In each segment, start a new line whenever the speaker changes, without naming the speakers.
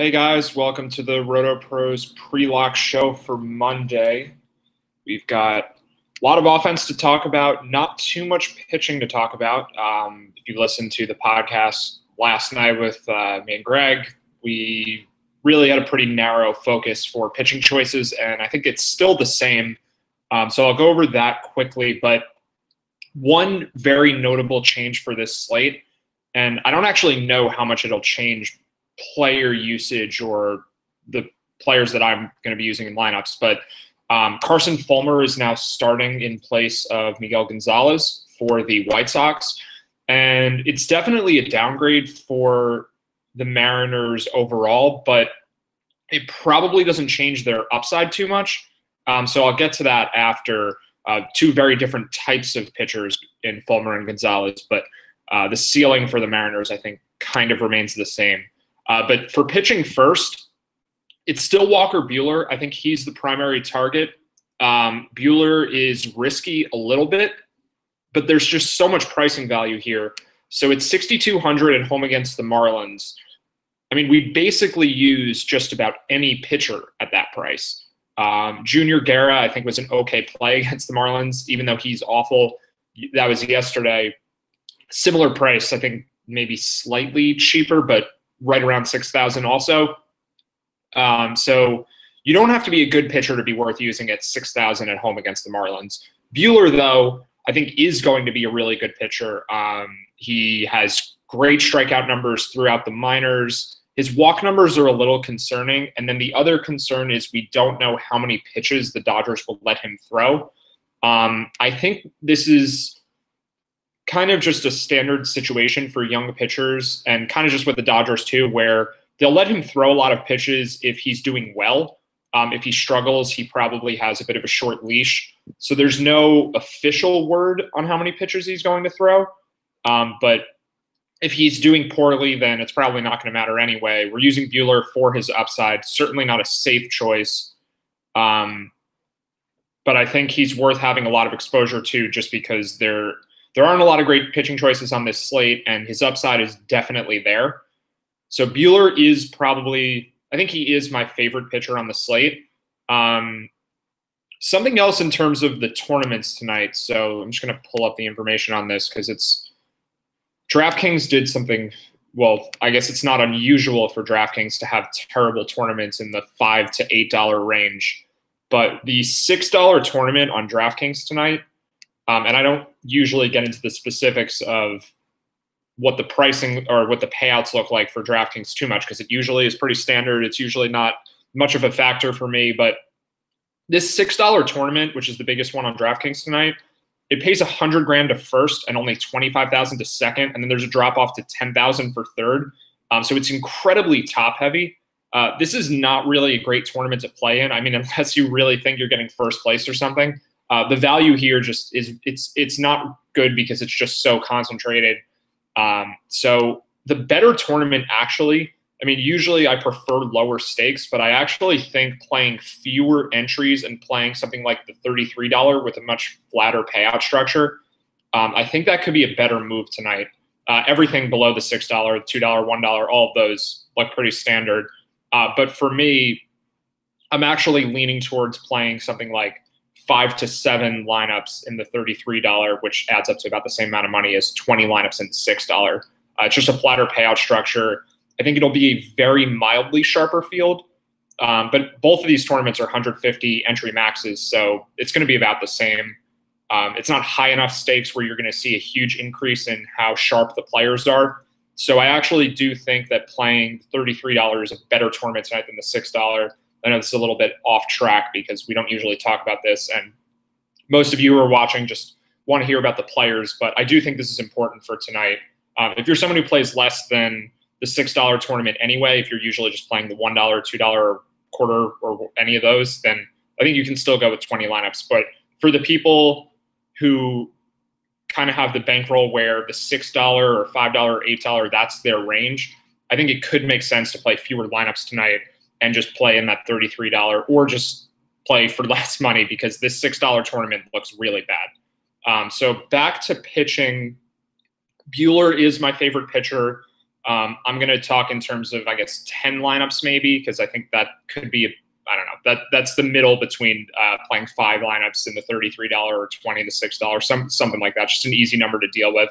Hey guys, welcome to the RotoPros pre-lock show for Monday. We've got a lot of offense to talk about, not too much pitching to talk about. If you listened to the podcast last night with me and Greg, we really had a pretty narrow focus for pitching choices, and I think it's still the same. So I'll go over that quickly, but one very notable change for this slate, and I don't actually know how much it'll change player usage or the players that I'm going to be using in lineups, but Carson Fulmer is now starting in place of Miguel Gonzalez for the White Sox, and it's definitely a downgrade for the Mariners overall, but it probably doesn't change their upside too much. So I'll get to that after. Two very different types of pitchers in Fulmer and Gonzalez, but the ceiling for the Mariners, I think, kind of remains the same. But for pitching first, it's still Walker Buehler. I think he's the primary target. Buehler is risky a little bit, but there's just so much pricing value here. So it's 6,200 at home against the Marlins. I mean, we basically use just about any pitcher at that price. Junior Guerra, I think, was an okay play against the Marlins, even though he's awful. That was yesterday. Similar price, I think maybe slightly cheaper, but right around 6,000 also. So you don't have to be a good pitcher to be worth using at 6,000 at home against the Marlins. Buehler, though, I think is going to be a really good pitcher. He has great strikeout numbers throughout the minors. His walk numbers are a little concerning. And then the other concern is we don't know how many pitches the Dodgers will let him throw. I think this is kind of just a standard situation for young pitchers, and kind of just with the Dodgers too, where they'll let him throw a lot of pitches if he's doing well. If he struggles, he probably has a bit of a short leash. So there's no official word on how many pitches he's going to throw. But if he's doing poorly, then it's probably not going to matter anyway. We're using Buehler for his upside. Certainly not a safe choice. But I think he's worth having a lot of exposure to, just because there aren't a lot of great pitching choices on this slate, and his upside is definitely there. So Buehler is probably, I think he is my favorite pitcher on the slate. Something else in terms of the tournaments tonight. So I'm just going to pull up the information on this because DraftKings did something. Well, I guess it's not unusual for DraftKings to have terrible tournaments in the $5 to $8 range. But the $6 tournament on DraftKings tonight, and I don't usually get into the specifics of what the pricing or what the payouts look like for DraftKings too much, because it usually is pretty standard. It's usually not much of a factor for me. But this $6 tournament, which is the biggest one on DraftKings tonight, it pays $100,000 to first and only $25,000 to second, and then there's a drop off to $10,000 for third. So it's incredibly top heavy. This is not really a great tournament to play in. I mean, unless you really think you're getting first place or something. The value here just is it's not good because it's just so concentrated. So the better tournament, actually, I mean, usually I prefer lower stakes, but I actually think playing fewer entries and playing something like the $33 with a much flatter payout structure, I think that could be a better move tonight. Everything below the $6, $2, $1, all of those look pretty standard. But for me, I'm actually leaning towards playing something like 5 to 7 lineups in the $33, which adds up to about the same amount of money as 20 lineups in the $6. It's just a flatter payout structure. I think it'll be a very mildly sharper field, but both of these tournaments are 150 entry maxes, so it's going to be about the same. It's not high enough stakes where you're going to see a huge increase in how sharp the players are. So I actually do think that playing $33 is a better tournament tonight than the $6. I know this is a little bit off track because we don't usually talk about this, and most of you who are watching just want to hear about the players, but I do think this is important for tonight. If you're someone who plays less than the $6 tournament anyway, if you're usually just playing the $1, $2, quarter, or any of those, then I think you can still go with 20 lineups. But for the people who kind of have the bankroll where the $6 or $5 or $8, that's their range, I think it could make sense to play fewer lineups tonight and just play in that $33, or just play for less money because this $6 tournament looks really bad. So back to pitching, Buehler is my favorite pitcher. I'm going to talk in terms of, I guess, 10 lineups maybe, because I think that could be, I don't know, that's the middle between playing 5 lineups in the $33 or $20 to $6, something like that, just an easy number to deal with.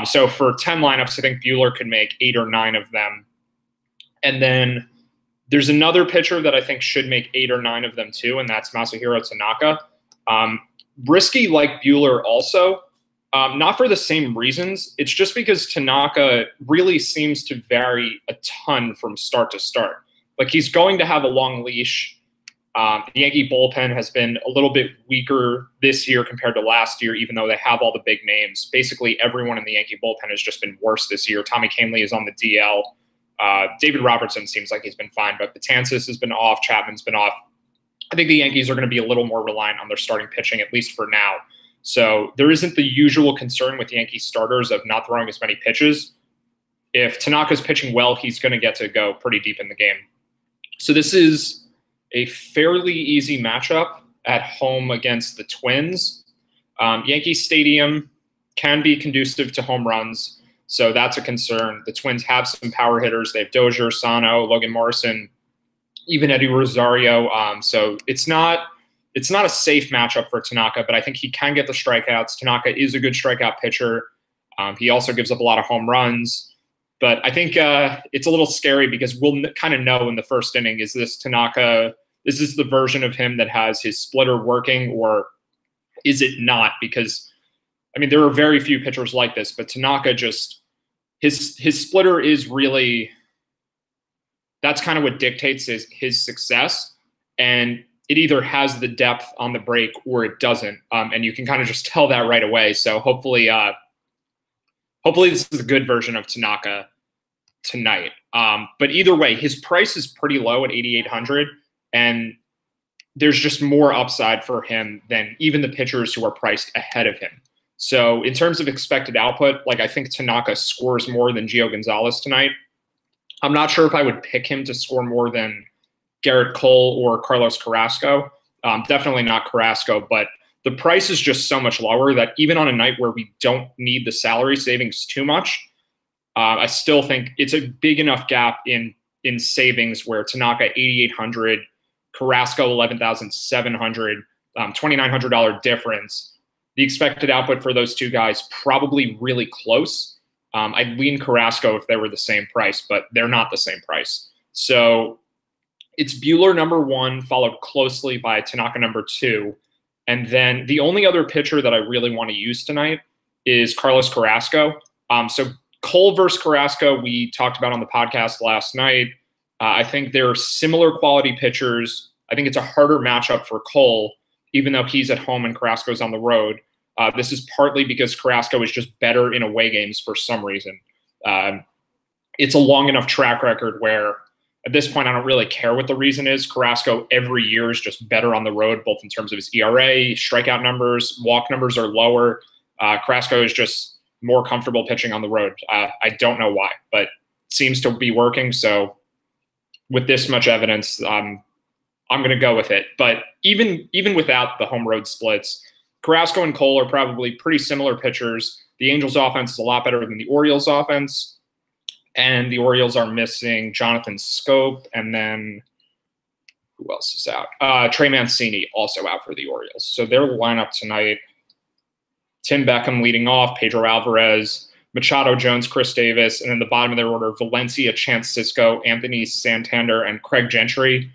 So for 10 lineups, I think Buehler could make 8 or 9 of them. And then there's another pitcher that I think should make 8 or 9 of them too, and that's Masahiro Tanaka. Risky like Buehler also, not for the same reasons. It's just because Tanaka really seems to vary a ton from start to start. Like, he's going to have a long leash. The Yankee bullpen has been a little bit weaker this year compared to last year, even though they have all the big names. Basically, everyone in the Yankee bullpen has just been worse this year. Tommy Kahnle is on the DL. David Robertson seems like he's been fine, but Betances has been off. Chapman's been off. I think the Yankees are going to be a little more reliant on their starting pitching, at least for now. So there isn't the usual concern with Yankee starters of not throwing as many pitches. If Tanaka's pitching well, he's going to get to go pretty deep in the game. So this is a fairly easy matchup at home against the Twins. Yankee Stadium can be conducive to home runs, so that's a concern. The Twins have some power hitters. They have Dozier, Sano, Logan Morrison, even Eddie Rosario. So it's not a safe matchup for Tanaka, but I think he can get the strikeouts. Tanaka is a good strikeout pitcher. He also gives up a lot of home runs. But I think it's a little scary because we'll kind of know in the first inning, is this Tanaka, is this the version of him that has his splitter working, or is it not? Because, I mean, there are very few pitchers like this, but Tanaka just, his splitter is really, that's kind of what dictates his success. And it either has the depth on the break or it doesn't. And you can kind of just tell that right away. So hopefully this is a good version of Tanaka tonight. But either way, his price is pretty low at $8,800, and there's just more upside for him than even the pitchers who are priced ahead of him. So in terms of expected output, like, I think Tanaka scores more than Gio Gonzalez tonight. I'm not sure if I would pick him to score more than Garrett Cole or Carlos Carrasco. Definitely not Carrasco, but the price is just so much lower that even on a night where we don't need the salary savings too much, I still think it's a big enough gap in savings where Tanaka $8,800, Carrasco $11,700, $2,900 difference. The expected output for those two guys probably really close. I'd lean Carrasco if they were the same price, but they're not the same price. So it's Buehler number 1, followed closely by Tanaka number 2. And then the only other pitcher that I really want to use tonight is Carlos Carrasco. So Cole versus Carrasco, we talked about on the podcast last night. I think they're similar quality pitchers. I think it's a harder matchup for Cole, even though he's at home and Carrasco's on the road. This is partly because Carrasco is just better in away games for some reason. It's a long enough track record where at this point I don't really care what the reason is. Carrasco every year is just better on the road, both in terms of his ERA, strikeout numbers, walk numbers are lower. Carrasco is just more comfortable pitching on the road. I don't know why, but it seems to be working. So with this much evidence, I'm going to go with it. But even without the home road splits, Carrasco and Cole are probably pretty similar pitchers. The Angels' offense is a lot better than the Orioles' offense, and the Orioles are missing Jonathan Scope, and then who else is out? Trey Mancini also out for the Orioles. So their lineup tonight: Tim Beckham leading off, Pedro Alvarez, Machado, Jones, Chris Davis, and in the bottom of their order, Valencia, Chance Sisco, Anthony Santander, and Craig Gentry.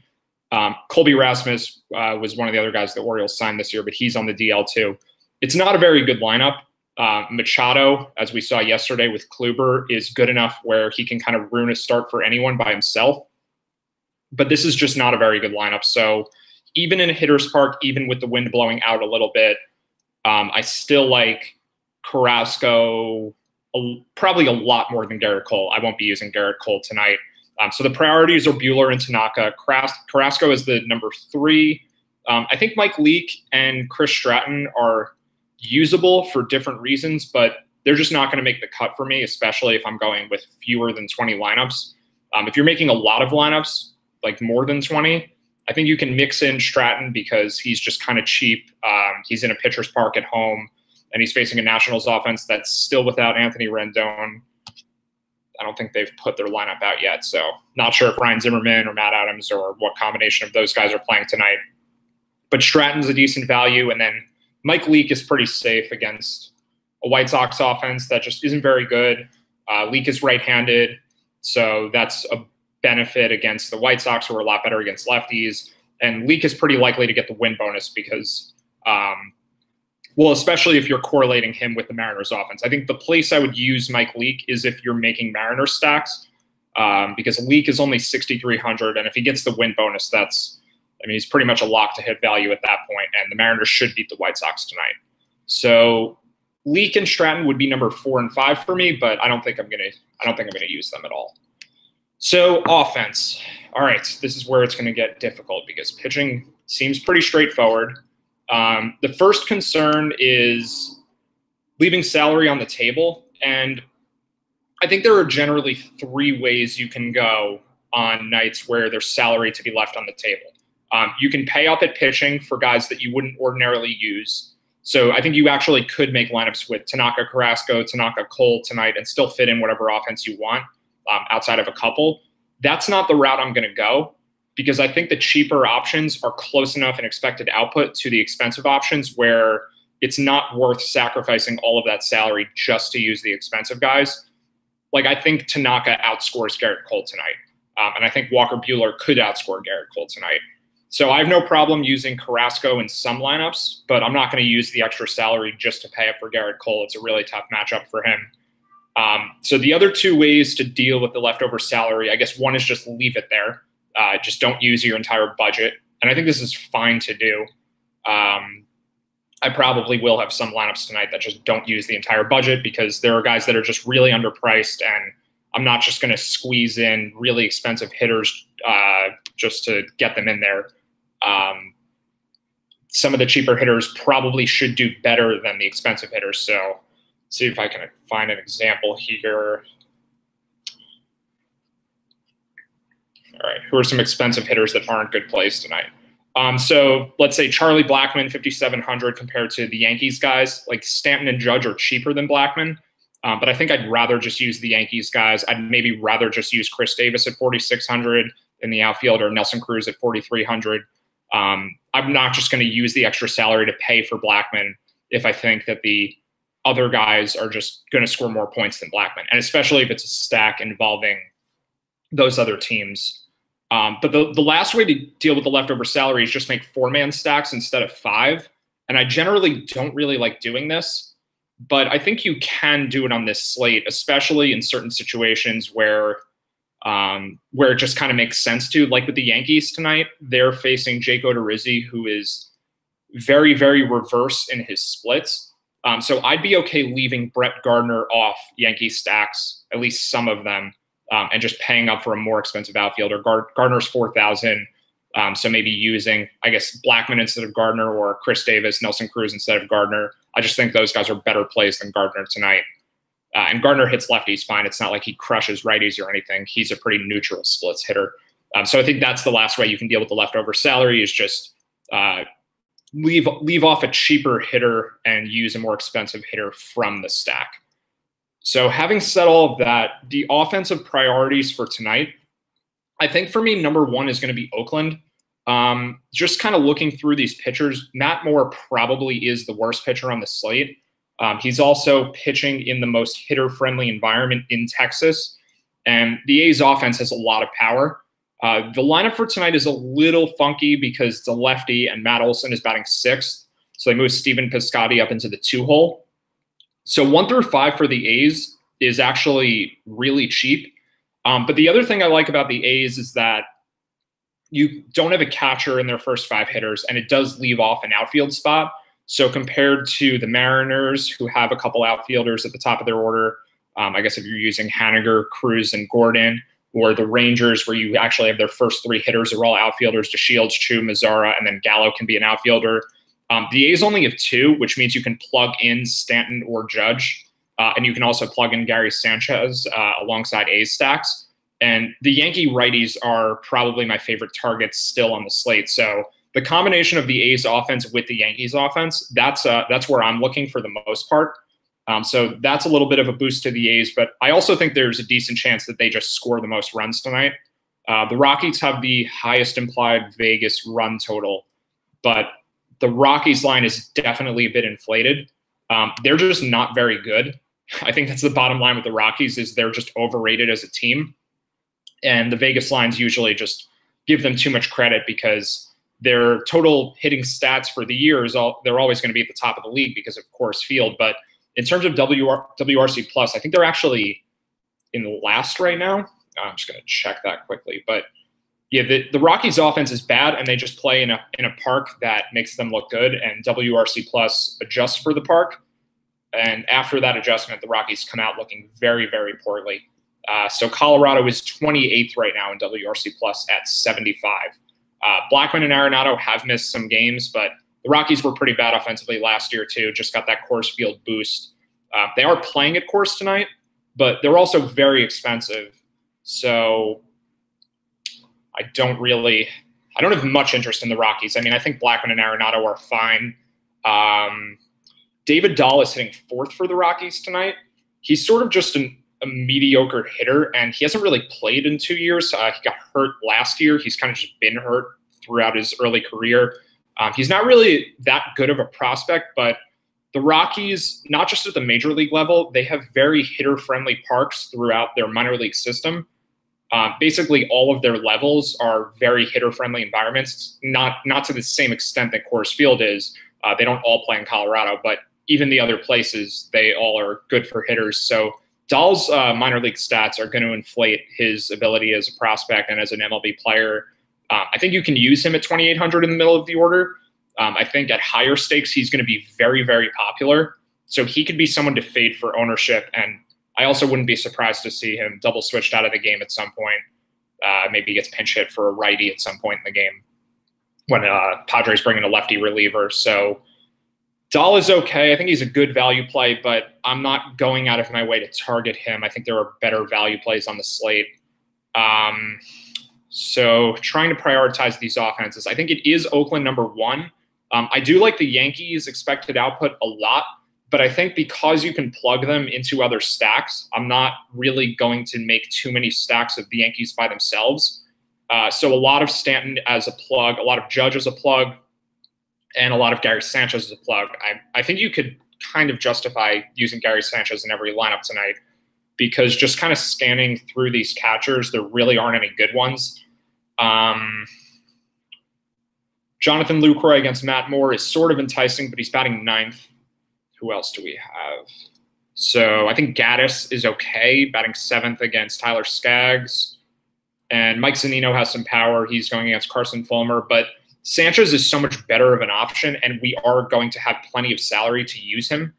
Colby Rasmus was one of the other guys the Orioles signed this year, but he's on the DL too. It's not a very good lineup. Machado, as we saw yesterday with Kluber, is good enough where he can kind of ruin a start for anyone by himself. But this is just not a very good lineup. So even in a hitter's park, even with the wind blowing out a little bit, I still like Carrasco probably a lot more than Garrett Cole. I won't be using Garrett Cole tonight. So the priorities are Buehler and Tanaka. Carrasco is the number 3. I think Mike Leake and Chris Stratton are usable for different reasons, but they're just not going to make the cut for me, especially if I'm going with fewer than 20 lineups. If you're making a lot of lineups, like more than 20, I think you can mix in Stratton because he's just kind of cheap. He's in a pitcher's park at home, and he's facing a Nationals offense that's still without Anthony Rendon. I don't think they've put their lineup out yet. So not sure if Ryan Zimmerman or Matt Adams or what combination of those guys are playing tonight. But Stratton's a decent value. And then Mike Leake is pretty safe against a White Sox offense that just isn't very good. Leake is right-handed, so that's a benefit against the White Sox, who are a lot better against lefties. And Leake is pretty likely to get the win bonus because, especially if you're correlating him with the Mariners offense. I think the place I would use Mike Leake is if you're making Mariners stacks, because Leake is only 6,300, and if he gets the win bonus, he's pretty much a lock to hit value at that point, and the Mariners should beat the White Sox tonight. So Leake and Stratton would be number 4 and 5 for me, but I don't think I'm gonna use them at all. So offense. All right, this is where it's gonna get difficult because pitching seems pretty straightforward. The first concern is leaving salary on the table, and I think there are generally 3 ways you can go on nights where there's salary to be left on the table. You can pay up at pitching for guys that you wouldn't ordinarily use. So I think you actually could make lineups with Tanaka, Carrasco, Tanaka, Cole tonight and still fit in whatever offense you want outside of a couple. That's not the route I'm going to go because I think the cheaper options are close enough in expected output to the expensive options where it's not worth sacrificing all of that salary just to use the expensive guys. Like I think Tanaka outscores Garrett Cole tonight. And I think Walker Buehler could outscore Garrett Cole tonight. So I have no problem using Carrasco in some lineups, but I'm not going to use the extra salary just to pay up for Garrett Cole. It's a really tough matchup for him. So the other 2 ways to deal with the leftover salary, I guess one is just leave it there. Just don't use your entire budget. And I think this is fine to do. I probably will have some lineups tonight that just don't use the entire budget because there are guys that are just really underpriced, and I'm not just going to squeeze in really expensive hitters just to get them in there. Some of the cheaper hitters probably should do better than the expensive hitters. So let's see if I can find an example here. All right, who are some expensive hitters that aren't good plays tonight? So let's say Charlie Blackmon, 5,700 compared to the Yankees guys. Like Stanton and Judge are cheaper than Blackmon, but I think I'd rather just use the Yankees guys. I'd maybe rather just use Chris Davis at 4,600 in the outfield or Nelson Cruz at 4,300. I'm not just going to use the extra salary to pay for Blackmon if I think that the other guys are just going to score more points than Blackmon, and especially if it's a stack involving those other teams. But the last way to deal with the leftover salary is just make 4-man stacks instead of 5. And I generally don't really like doing this, but I think you can do it on this slate, especially in certain situations where it just kind of makes sense to. Like with the Yankees tonight, they're facing Jake Odorizzi, who is very, very reverse in his splits. So I'd be okay leaving Brett Gardner off Yankee stacks, at least some of them, and just paying up for a more expensive outfielder. Gardner's 4,000, so maybe using, I guess, Blackmon instead of Gardner or Chris Davis, Nelson Cruz instead of Gardner. I just think those guys are better plays than Gardner tonight. And Gardner hits lefties fine. It's not like he crushes righties or anything. He's a pretty neutral splits hitter. So I think that's the last way you can deal with the leftover salary is just leave off a cheaper hitter and use a more expensive hitter from the stack. So having said all of that, the offensive priorities for tonight, I think for me, number 1 is going to be Oakland. Just kind of looking through these pitchers, Matt Moore probably is the worst pitcher on the slate. He's also pitching in the most hitter-friendly environment in Texas, and the A's offense has a lot of power. The lineup for tonight is a little funky because it's a lefty and Matt Olson is batting 6th, so they move Steven Piscotty up into the 2-hole. So 1 through 5 for the A's is actually really cheap. But the other thing I like about the A's is that you don't have a catcher in their first 5 hitters, and it does leave off an outfield spot. So compared to the Mariners, who have a couple outfielders at the top of their order, I guess if you're using Haniger, Cruz, and Gordon, or the Rangers, where you actually have their first 3 hitters are all outfielders, DeShields, Chu, Mazzara, and then Gallo can be an outfielder. The A's only have 2, which means you can plug in Stanton or Judge, and you can also plug in Gary Sanchez alongside A's stacks. And the Yankee righties are probably my favorite targets still on the slate. So the combination of the A's offense with the Yankees offense, that's where I'm looking for the most part. So that's a little bit of a boost to the A's, but I also think there's a decent chance that they just score the most runs tonight. The Rockies have the highest implied Vegas run total, but the Rockies line is definitely a bit inflated. They're just not very good. I think that's the bottom line with the Rockies is they're just overrated as a team. And the Vegas lines usually just give them too much credit because their total hitting stats for the year they're always going to be at the top of the league because of Coors Field. But in terms of WRC plus, I think they're actually in last right now. I'm just going to check that quickly. But yeah, the Rockies offense is bad, and they just play in a park that makes them look good, and WRC plus adjusts for the park. And after that adjustment, the Rockies come out looking very, very poorly. So Colorado is 28th right now in WRC plus at 75. Blackmon and Arenado have missed some games, but the Rockies were pretty bad offensively last year too. Just got that Coors Field boost. They are playing at Coors tonight, but they're also very expensive. So I don't have much interest in the Rockies. I mean, I think Blackmon and Arenado are fine. David Dahl is hitting 4th for the Rockies tonight. He's sort of just a mediocre hitter, and he hasn't really played in 2 years. He got hurt last year. He's kind of just been hurt throughout his early career. He's not really that good of a prospect, but the Rockies, not just at the major league level, they have very hitter-friendly parks throughout their minor league system. Basically, all of their levels are very hitter-friendly environments, not to the same extent that Coors Field is. They don't all play in Colorado, but even the other places, they all are good for hitters. So Dahl's minor league stats are going to inflate his ability as a prospect and as an MLB player. I think you can use him at 2,800 in the middle of the order. I think at higher stakes, he's going to be very, very popular. So he could be someone to fade for ownership. And I also wouldn't be surprised to see him double switched out of the game at some point. Maybe he gets pinch hit for a righty at some point in the game when Padres bring in a lefty reliever. So Dahl is okay. I think he's a good value play, but I'm not going out of my way to target him. I think there are better value plays on the slate. So trying to prioritize these offenses. I think it is Oakland number 1. I do like the Yankees' expected output a lot, but I think because you can plug them into other stacks, I'm not really going to make too many stacks of the Yankees by themselves. So a lot of Stanton as a plug, a lot of Judge as a plug, and a lot of Gary Sanchez as a plug. I think you could kind of justify using Gary Sanchez in every lineup tonight because just kind of scanning through these catchers, there really aren't any good ones. Jonathan Lucroy against Matt Moore is sort of enticing, but he's batting 9th. Who else do we have? So I think Gaddis is okay, batting 7th against Tyler Skaggs. And Mike Zunino has some power. He's going against Carson Fulmer, but Sanchez is so much better of an option, and we are going to have plenty of salary to use him.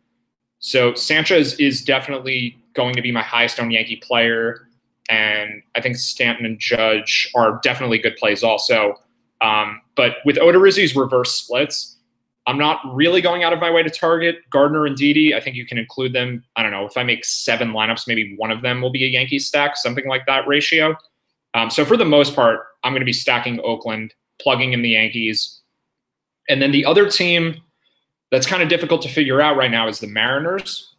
So Sanchez is definitely going to be my highest owned Yankee player, and I think Stanton and Judge are definitely good plays also. But with Odorizzi's reverse splits, I'm not really going out of my way to target Gardner and Didi. I think you can include them. I don't know, if I make 7 lineups, maybe one of them will be a Yankee stack, something like that ratio. So for the most part, I'm going to be stacking Oakland, plugging in the Yankees. And then the other team that's kind of difficult to figure out right now is the Mariners.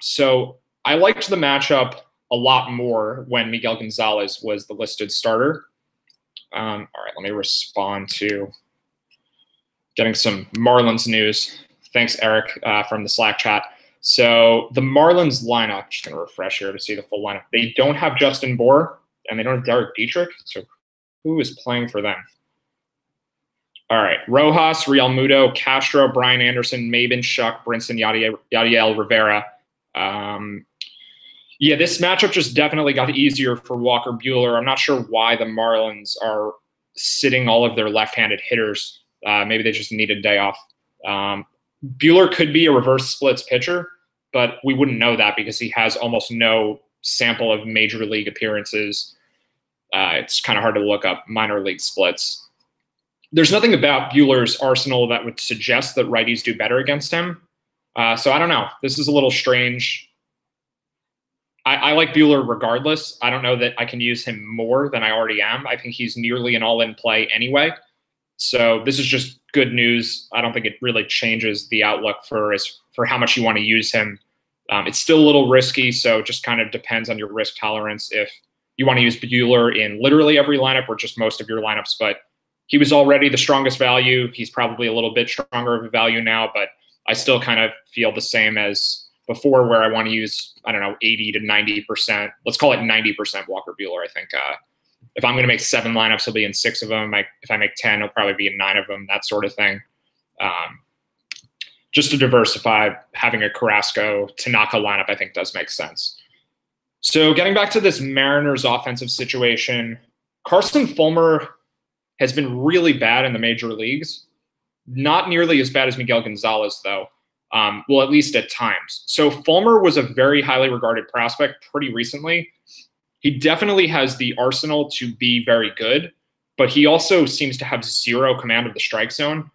So I liked the matchup a lot more when Miguel Gonzalez was the listed starter. All right, let me respond to getting some Marlins news. Thanks, Eric, from the Slack chat. So the Marlins lineup, just going to refresh here to see the full lineup. They don't have Justin Bour, and they don't have Derek Dietrich. So who is playing for them? All right, Rojas, Real Muto, Castro, Brian Anderson, Maben, Shuck, Brinson, Yadiel Rivera. Yeah, this matchup just definitely got easier for Walker Buehler. I'm not sure why the Marlins are sitting all of their left-handed hitters. Maybe they just need a day off. Buehler could be a reverse splits pitcher, but we wouldn't know that because he has almost no sample of major league appearances. It's kind of hard to look up minor league splits. There's nothing about Buehler's arsenal that would suggest that righties do better against him. So I don't know. This is a little strange. I like Buehler regardless. I don't know that I can use him more than I already am. I think he's nearly an all-in play anyway. So this is just good news. I don't think it really changes the outlook for how much you want to use him. It's still a little risky, so just kind of depends on your risk tolerance if you want to use Buehler in literally every lineup or just most of your lineups. But he was already the strongest value. He's probably a little bit stronger of a value now, but I still kind of feel the same as before, where I want to use, I don't know, 80 to 90%. Let's call it 90% Walker Buehler. I think if I'm going to make 7 lineups, he'll be in 6 of them. If I make 10, he'll probably be in 9 of them, that sort of thing. Just to diversify, having a Carrasco Tanaka lineup, I think, does make sense. So getting back to this Mariners offensive situation, Carson Fulmer has been really bad in the major leagues. Not nearly as bad as Miguel Gonzalez, though. Well, at least at times. So Fulmer was a very highly regarded prospect pretty recently. He definitely has the arsenal to be very good, but he also seems to have zero command of the strike zone.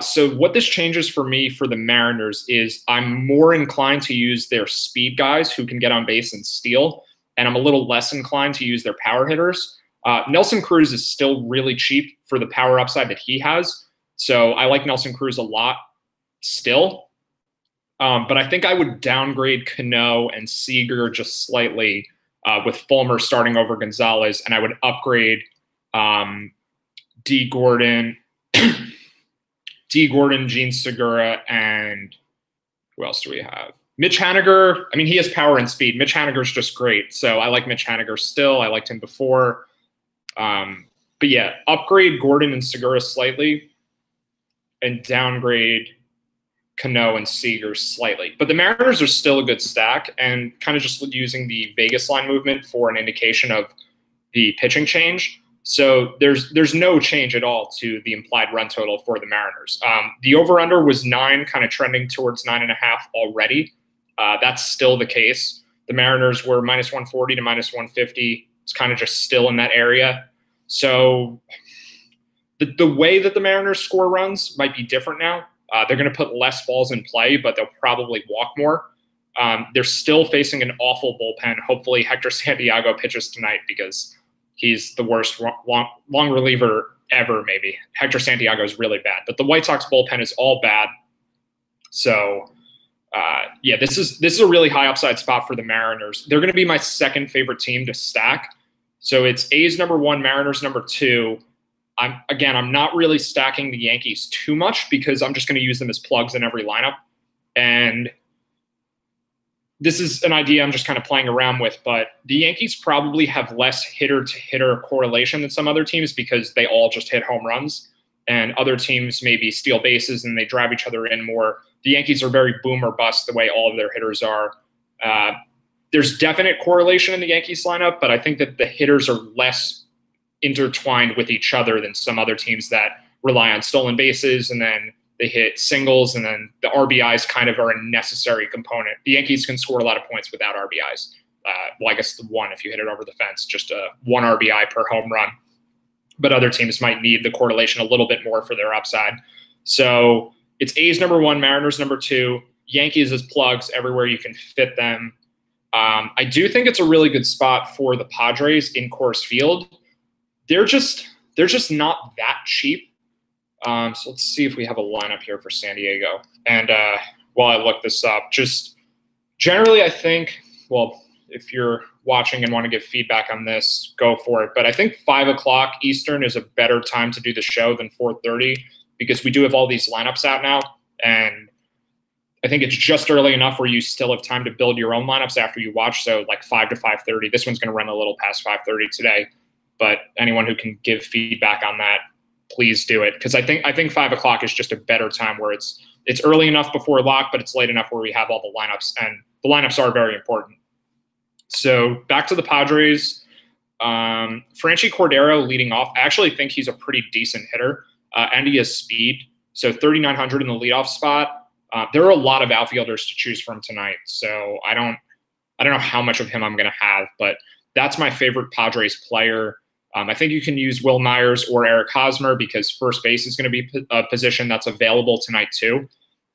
So what this changes for me for the Mariners is I'm more inclined to use their speed guys who can get on base and steal, and I'm a little less inclined to use their power hitters. Nelson Cruz is still really cheap for the power upside that he has, so I like Nelson Cruz a lot still. But I think I would downgrade Cano and Seager just slightly with Fulmer starting over Gonzalez, and I would upgrade D. Gordon, Gene Segura, and who else do we have? Mitch Haniger. I mean, he has power and speed. Mitch Haniger's just great, so I like Mitch Haniger still. I liked him before. But yeah, upgrade Gordon and Segura slightly and downgrade Cano and Seager slightly. But the Mariners are still a good stack, and kind of just using the Vegas line movement for an indication of the pitching change. So there's no change at all to the implied run total for the Mariners. The over-under was 9, kind of trending towards 9.5 already. That's still the case. The Mariners were minus 140 to minus 150. It's kind of just still in that area. So the way that the Mariners score runs might be different now. They're going to put less balls in play, but they'll probably walk more. They're still facing an awful bullpen. Hopefully Hector Santiago pitches tonight because he's the worst long reliever ever, maybe. Hector Santiago is really bad. But the White Sox bullpen is all bad. So, yeah, this is a really high upside spot for the Mariners. They're going to be my second favorite team to stack. So it's A's number 1, Mariners number 2. I'm not really stacking the Yankees too much because I'm just going to use them as plugs in every lineup. And this is an idea I'm just kind of playing around with, but the Yankees probably have less hitter-to-hitter correlation than some other teams because they all just hit home runs, and other teams maybe steal bases and they drive each other in more. The Yankees are very boom or bust the way all of their hitters are. There's definite correlation in the Yankees lineup, but I think that the hitters are less intertwined with each other than some other teams that rely on stolen bases and then they hit singles, and then the RBIs kind of are a necessary component. The Yankees can score a lot of points without RBIs. Well, I guess the one if you hit it over the fence, just a 1 RBI per home run. But other teams might need the correlation a little bit more for their upside. So it's A's number 1, Mariners number 2, Yankees as plugs everywhere you can fit them. I do think it's a really good spot for the Padres in Coors Field. They're just not that cheap. So let's see if we have a lineup here for San Diego. And while I look this up, just generally I think, well, if you're watching and want to give feedback on this, go for it. But I think 5 o'clock Eastern is a better time to do the show than 4:30 because we do have all these lineups out now. And I think it's just early enough where you still have time to build your own lineups after you watch. So like 5 to 5:30. This one's going to run a little past 5:30 today. But anyone who can give feedback on that, please do it, because I think 5 o'clock is just a better time where it's early enough before lock, but it's late enough where we have all the lineups, and the lineups are very important. So back to the Padres. Franchi Cordero leading off. I actually think he's a pretty decent hitter, and he has speed. So 3,900 in the leadoff spot. There are a lot of outfielders to choose from tonight, so I don't know how much of him I'm going to have, but that's my favorite Padres player. I think you can use Will Myers or Eric Hosmer because first base is going to be a position that's available tonight too.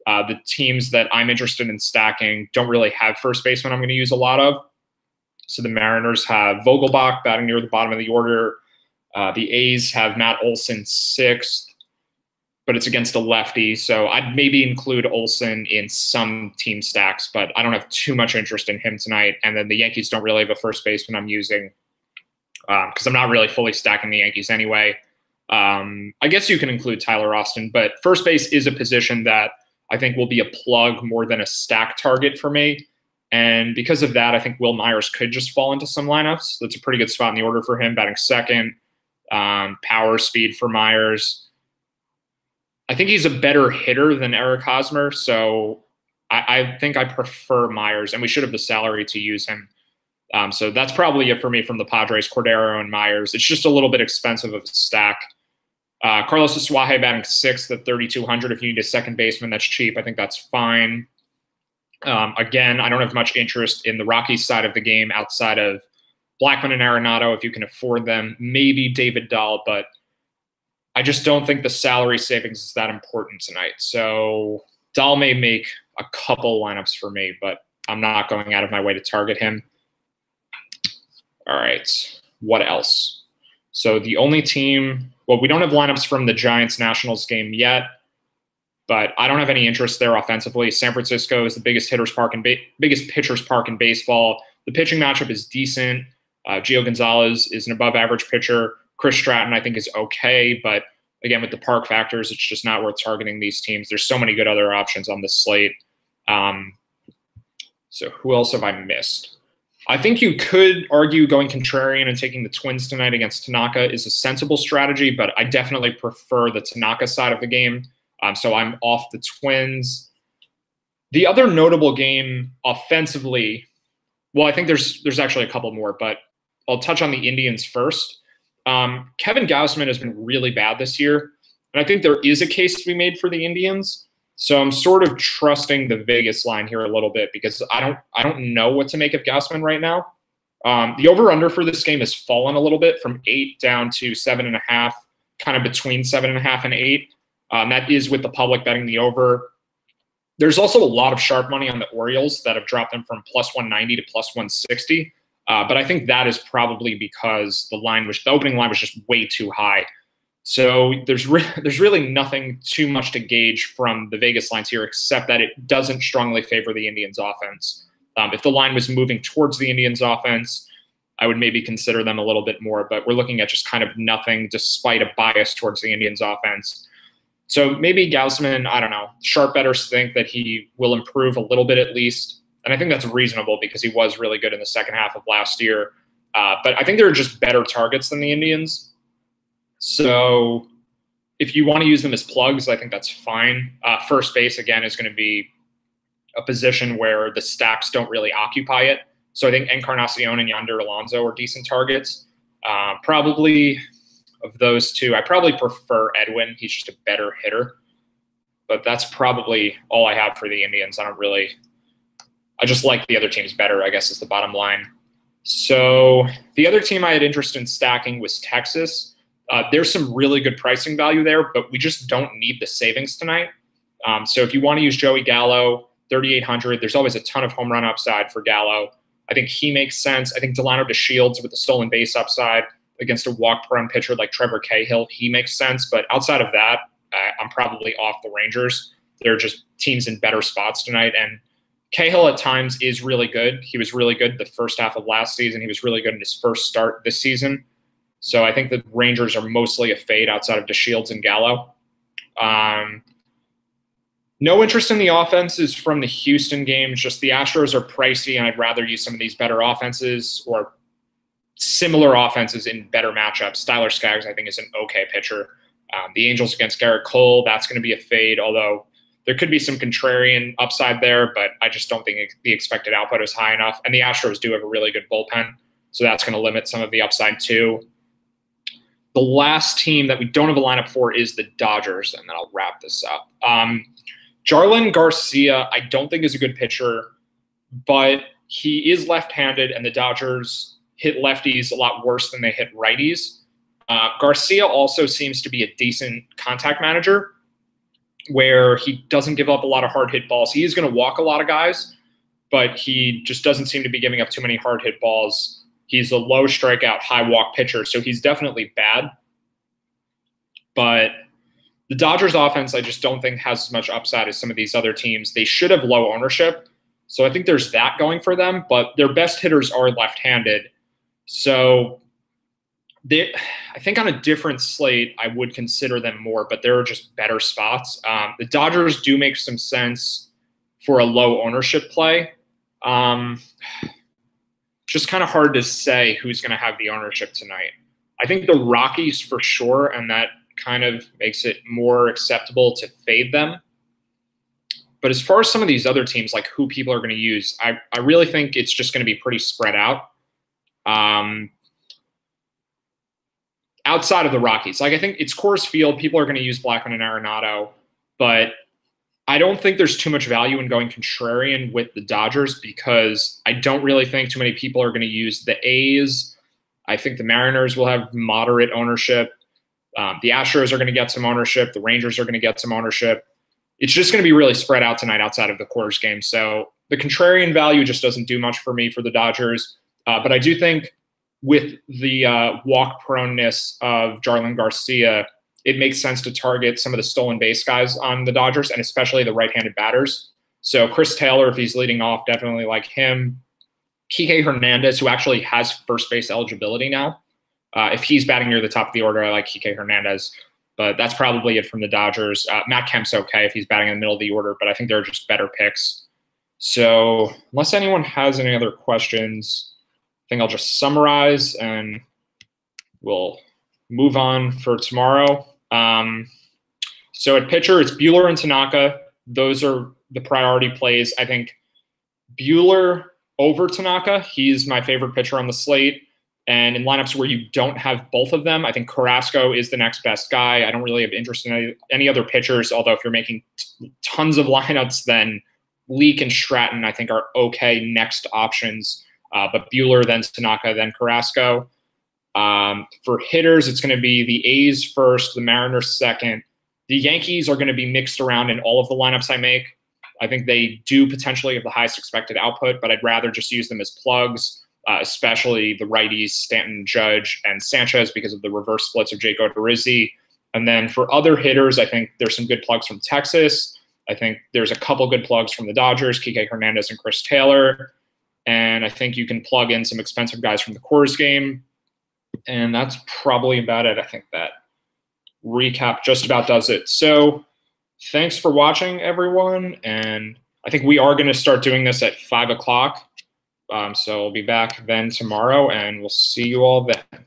The teams that I'm interested in stacking don't really have first baseman I'm going to use a lot of. So the Mariners have Vogelbach batting near the bottom of the order. The A's have Matt Olson 6th. but it's against a lefty. So I'd maybe include Olsen in some team stacks, but I don't have too much interest in him tonight. And then the Yankees don't really have a first baseman I'm using because I'm not really fully stacking the Yankees anyway. I guess you can include Tyler Austin, but first base is a position that I think will be a plug more than a stack target for me. And because of that, I think Will Myers could just fall into some lineups. That's a pretty good spot in the order for him, batting second. Power, speed for Myers. I think he's a better hitter than Eric Hosmer, so I think I prefer Myers, and we should have the salary to use him. So that's probably it for me from the Padres, Cordero and Myers. It's just a little bit expensive of a stack. Carlos Asuaje batting sixth at 3,200. If you need a second baseman that's cheap, I think that's fine. Again, I don't have much interest in the Rockies side of the game outside of Blackmon and Arenado if you can afford them. Maybe David Dahl, but I just don't think the salary savings is that important tonight. So Dahl may make a couple lineups for me, but I'm not going out of my way to target him. All right, what else? So the only team, well, we don't have lineups from the Giants-Nationals game yet, but I don't have any interest there offensively. San Francisco is the biggest biggest pitcher's park in baseball. The pitching matchup is decent. Gio Gonzalez is an above-average pitcher. Chris Stratton, I think, is okay, but again, with the park factors, it's just not worth targeting these teams. There's so many good other options on this slate. So who else have I missed? I think you could argue going contrarian and taking the Twins tonight against Tanaka is a sensible strategy, but I definitely prefer the Tanaka side of the game. So I'm off the Twins. The other notable game offensively, well, I think there's actually a couple more, but I'll touch on the Indians first. Kevin Gausman has been really bad this year, and I think there is a case to be made for the Indians. So I'm sort of trusting the Vegas line here a little bit because I don't know what to make of Gausman right now. The over/under for this game has fallen a little bit from 8 down to 7.5, kind of between 7.5 and 8. That is with the public betting the over. There's also a lot of sharp money on the Orioles that have dropped them from plus 190 to plus 160. But I think that is probably because the opening line was just way too high. So there's really nothing too much to gauge from the Vegas lines here, except that it doesn't strongly favor the Indians offense. If the line was moving towards the Indians offense, I would maybe consider them a little bit more, but we're looking at just kind of nothing despite a bias towards the Indians offense. So maybe Gausman, I don't know, sharp bettors think that he will improve a little bit at least. And I think that's reasonable because he was really good in the second half of last year. But I think there are just better targets than the Indians. So if you want to use them as plugs, I think that's fine. First base, again, is going to be a position where the stacks don't really occupy it. So I think Encarnacion and Yonder Alonso are decent targets. Probably of those two, I probably prefer Edwin. He's just a better hitter. But that's probably all I have for the Indians. I just like the other teams better, I guess, is the bottom line. So the other team I had interest in stacking was Texas. There's some really good pricing value there, but we just don't need the savings tonight. So if you want to use Joey Gallo, 3,800, there's always a ton of home run upside for Gallo. I think he makes sense. I think Delano DeShields with the stolen base upside against a walk-prone pitcher like Trevor Cahill, he makes sense. But outside of that, I'm probably off the Rangers. They're just teams in better spots tonight. And Cahill at times is really good. He was really good the first half of last season. He was really good in his first start this season. So I think the Rangers are mostly a fade outside of DeShields and Gallo. No interest in the offenses from the Houston games. Just the Astros are pricey, and I'd rather use some of these better offenses or similar offenses in better matchups. Tyler Skaggs, I think, is an okay pitcher. The Angels against Garrett Cole, that's going to be a fade, although there could be some contrarian upside there, but I just don't think the expected output is high enough. And the Astros do have a really good bullpen, so that's going to limit some of the upside too. The last team that we don't have a lineup for is the Dodgers, and then I'll wrap this up. Jarlin Garcia, I don't think is a good pitcher, but he is left-handed, and the Dodgers hit lefties a lot worse than they hit righties. Garcia also seems to be a decent contact manager where he doesn't give up a lot of hard hit balls. He is going to walk a lot of guys, but he just doesn't seem to be giving up too many hard hit balls. He's a low strikeout, high walk pitcher, so he's definitely bad. But The Dodgers offense, I just don't think has as much upside as some of these other teams. They should have low ownership. So I think there's that going for them, but their best hitters are left-handed. So I think on a different slate, I would consider them more, but there are just better spots. The Dodgers do make some sense for a low ownership play. Just kind of hard to say who's going to have the ownership tonight. I think the Rockies for sure, and that kind of makes it more acceptable to fade them. But as far as some of these other teams, like who people are going to use, I really think it's just going to be pretty spread out. Outside of the Rockies, like I think it's Coors Field. People are going to use Blackmon and Arenado, but I don't think there's too much value in going contrarian with the Dodgers because I don't really think too many people are going to use the A's. I think the Mariners will have moderate ownership. The Astros are going to get some ownership. The Rangers are going to get some ownership. It's just going to be really spread out tonight outside of the Coors game. So the contrarian value just doesn't do much for me for the Dodgers. But I do think with the walk proneness of Jarlin Garcia, it makes sense to target some of the stolen base guys on the Dodgers and especially the right-handed batters. So Chris Taylor, if he's leading off, definitely like him. Kike Hernandez, who actually has first base eligibility now. If he's batting near the top of the order, I like Kike Hernandez. But that's probably it from the Dodgers. Matt Kemp's okay if he's batting in the middle of the order, but I think they're just better picks. So unless anyone has any other questions, I think I'll just summarize and we'll move on for tomorrow. So at pitcher, it's Buehler and Tanaka. Those are the priority plays. I think Buehler over Tanaka. He's my favorite pitcher on the slate. And in lineups where you don't have both of them, I think Carrasco is the next best guy. I don't really have interest in any other pitchers, although if you're making tons of lineups, then Leake and Stratton, I think, are okay next options. But Buehler, then Tanaka, then Carrasco. For hitters, it's going to be the A's first, the Mariners second. The Yankees are going to be mixed around in all of the lineups I make. I think they do potentially have the highest expected output, but I'd rather just use them as plugs. Especially the righties, Stanton, Judge, and Sanchez because of the reverse splits of Jake Odorizzi. And then for other hitters, I think there's some good plugs from Texas. I think there's a couple good plugs from the Dodgers, Kike Hernandez and Chris Taylor. And I think you can plug in some expensive guys from the Coors game. And that's probably about it. I think that recap just about does it. So thanks for watching, everyone. And I think we are going to start doing this at 5 o'clock. So I'll be back then tomorrow, and we'll see you all then.